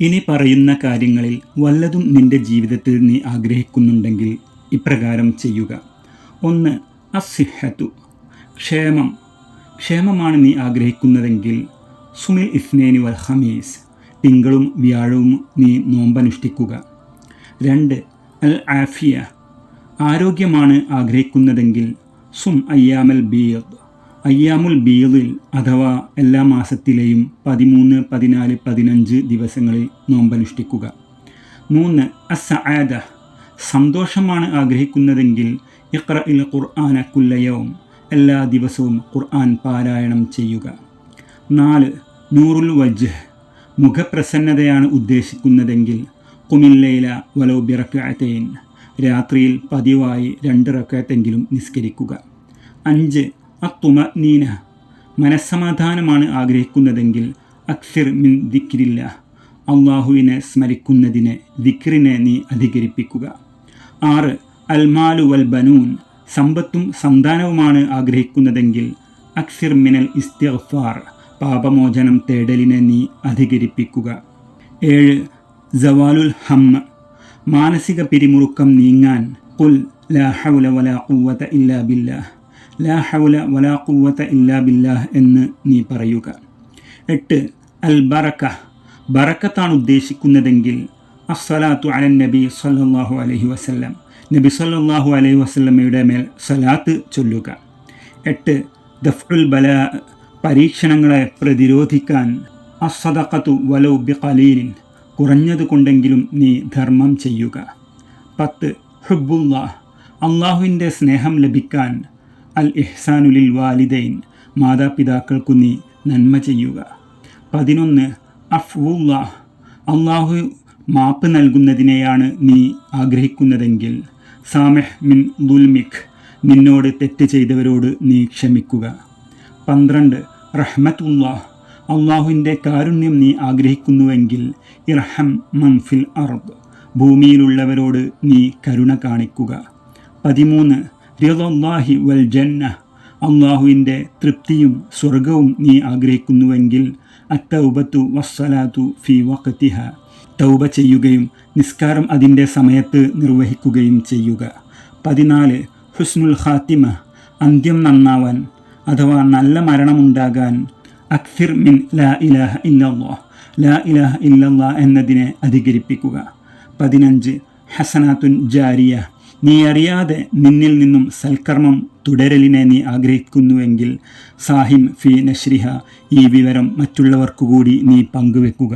ഇനി പറയുന്ന കാര്യങ്ങളിൽ വല്ലതും നിന്റെ ജീവിതത്തിൽ നീ ആഗ്രഹിക്കുന്നുണ്ടെങ്കിൽ ഇപ്രകാരം ചെയ്യുക. 1. അസ്സിഹത്തു, ക്ഷേമമാണ് നീ ആഗ്രഹിക്കുന്നതെങ്കിൽ സുമിൽ ഇസ്നൈനി വൽ ഖമീസ്, തിങ്കളും വ്യാഴവും നീ നോമ്പനുഷ്ഠിക്കുക. 2. അൽ ആഫിയ, ആരോഗ്യമാണ് ആഗ്രഹിക്കുന്നതെങ്കിൽ സും അയ്യാമുൽ ബീദിൽ അഥവാ എല്ലാ മാസത്തിലെയും 13, 14, 15 ദിവസങ്ങളിൽ നോമ്പനുഷ്ഠിക്കുക. 3. അസ്സആദ, സന്തോഷമാണ് ആഗ്രഹിക്കുന്നതെങ്കിൽ ഇഖ്റഇൽ ഖുർആന കുല്ല യൗം, എല്ലാ ദിവസവും ഖുർആൻ പാരായണം ചെയ്യുക. 4. നൂറുൽ വജ്ഹ്, മുഖപ്രസന്നതയാണ് ഉദ്ദേശിക്കുന്നതെങ്കിൽ ഖുമിൽ ലൈല വലൗ ബിറക്അതൈൻ, രാത്രിയിൽ പതിവായി 2 റക്അത്തെങ്കിലും നിസ്കരിക്കുക. 5. അത്തുമനീന, മനസ്സമാധാനമാണ് ആഗ്രഹിക്കുന്നതെങ്കിൽ അക്സിർ മിൻ ദിക്രില്ല, അള്ളാഹുവിനെ സ്മരിക്കുന്നതിനെ ദിക്റിനെ നീ അധികരിപ്പിക്കുക. 6. അൽമാലു വൽ ബനൂൻ, സമ്പത്തും സന്താനവുമാണ് ആഗ്രഹിക്കുന്നതെങ്കിൽ അക്സിർ മിനൽ ഇസ്തിഗ്ഫാർ, പാപമോചനം തേടലിനെ നീ അധികരിപ്പിക്കുക. 7. സവാലുൽ ഹമ്മ, മാനസിക പിരിമുറുക്കം നീങ്ങാൻ ഖുൽ ലാ ഹൗല വലാ ഖുവത ഇല്ലാ ബില്ലാഹ്, ലാ ഹൗല വലാ ഖുവത ഇല്ലാ ബില്ലാഹ് എന്ന് നീ പറയുക. 8. അൽ ബറക്കത്താണ് ഉദ്ദേശിക്കുന്നതെങ്കിൽ അസ്സലാത്തു അലൻ നബി സല്ലല്ലാഹു അലൈഹി വസല്ലം, നബി സല്ലല്ലാഹു അലൈഹി വസല്ലമയുടെ മേൽ സലാത്ത് ചൊല്ലുക. 8. ദഫ്ഉൽ ബലാ, പരീക്ഷണങ്ങളെ പ്രതിരോധിക്കാൻ അസ്സദഖത്തു വലൗ ബിഖലീലിൻ, കുറഞ്ഞതുകൊണ്ടെങ്കിലും നീ ധർമ്മം ചെയ്യുക. 10. ഹുബ്ബുല്ലാഹ്, അള്ളാഹുവിൻ്റെ സ്നേഹം ലഭിക്കാൻ അൽ ഇഹ്സാനു ലിൽ വാലിദൈൻ, മാതാപിതാക്കൾക്കു നീ നന്മ ചെയ്യുക. 11. അഫ്വുല്ലാഹ്, അള്ളാഹു മാപ്പ് നൽകുന്നതിനെയാണ് നീ ആഗ്രഹിക്കുന്നതെങ്കിൽ സാമിഹ് മിൻ ദുൽമിക്, നിന്നോട് തെറ്റ് ചെയ്തവരോട് നീ ക്ഷമിക്കുക. 12. റഹ്മത്തുല്ലാഹ്, അള്ളാഹുവിൻ്റെ കാരുണ്യം നീ ആഗ്രഹിക്കുന്നുവെങ്കിൽ ഇർഹം മൻ ഫിൽ അർദ്, ഭൂമിയിലുള്ളവരോട് നീ കരുണ കാണിക്കുക. 13. റിളല്ലാഹി വൽ ജന്ന, അള്ളാഹുവിൻ്റെ തൃപ്തിയും സ്വർഗവും നീ ആഗ്രഹിക്കുന്നുവെങ്കിൽ അത്തൗബത്തു വസ്സലാത്തു ഫി വഖ്തിഹ, തൗബ ചെയ്യുകയും നിസ്കാരം അതിൻ്റെ സമയത്ത് നിർവഹിക്കുകയും ചെയ്യുക. 14. ഹുസ്നുൽ ഖാത്തിമ, അന്ത്യം നന്നാവാൻ അഥവാ നല്ല മരണമുണ്ടാകാൻ അക്സിർ മിൻ ലാ ഇലാഹ ഇല്ലല്ലാഹ്, ലാ ഇലാഹ ഇല്ലല്ലാഹ് എന്നതിനെ അധികരിപ്പിക്കുക. 15. ഹസനാത്തുൻ ജാരിയ, നീ അറിയാതെ നിന്നിൽ നിന്നും സൽക്കർമ്മം തുടരലിനെ നീ ആഗ്രഹിക്കുന്നുവെങ്കിൽ സാഹിം ഫി നശ്രിഹ, ഈ വിവരം മറ്റുള്ളവർക്കുകൂടി നീ പങ്കുവെക്കുക.